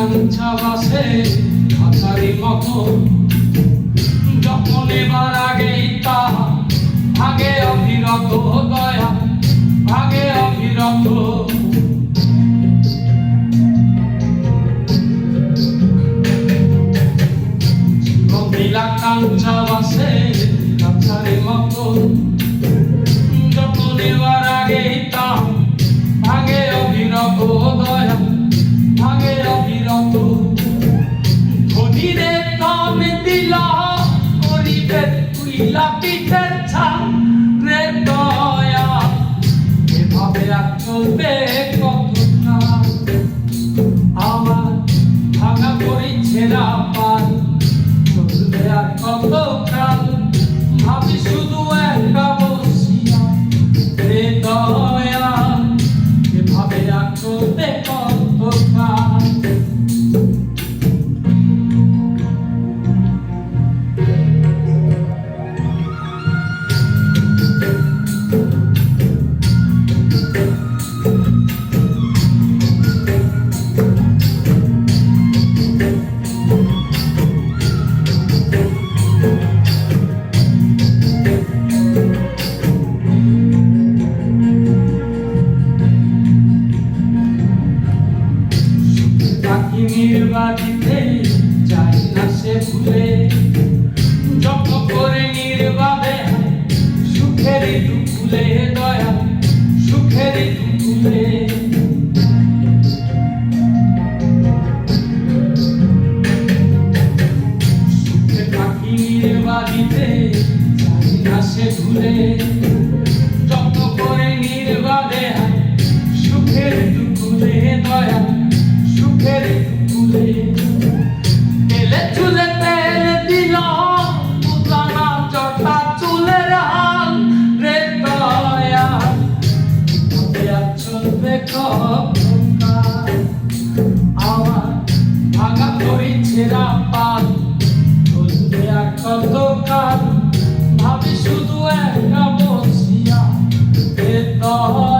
কাঞ্চা বাসে খাঁচারি মতো যখন এবার আগেই তাহা ভাগে অবিরত দয়া ভাগে অবিরত মহিলা কাঞ্চা বাসে খাঁচারি মতো যখন এবার আগেই তাহা ভাগে অবিরত দয়া ভাগে অবিরত ধনীরে কাম দিল গরিবের তুইলা পিঠের ছাল রে দয়া এভাবে আর চলবে কতটা আমার ভাঙা পরি ছেঁড়া পাল চলবে আর কত কাল ভাবি শুধু একা বসিয়া রে দয়া এভাবে আর চলবে কত কাল নির্বাদিতে চাই না সে ভুলে যত করে নির্বাদে সুখেরই দুকুলে দয়া সুখেরই দুকুলে সুখে থাকি নির্বাদিতে চাই না সে ভুলে যত করে নির্বাদে সুখের দুকুলে দয়া সুখের তেলে চুলে তেল দিল পুতানা চটা চুলের হাল রে দয়া চলবে আমার ভাঙা পরি ছেঁড়া পাল চলবে আর কত কাল ভাবি শুধু একা বসিয়া রে দয়া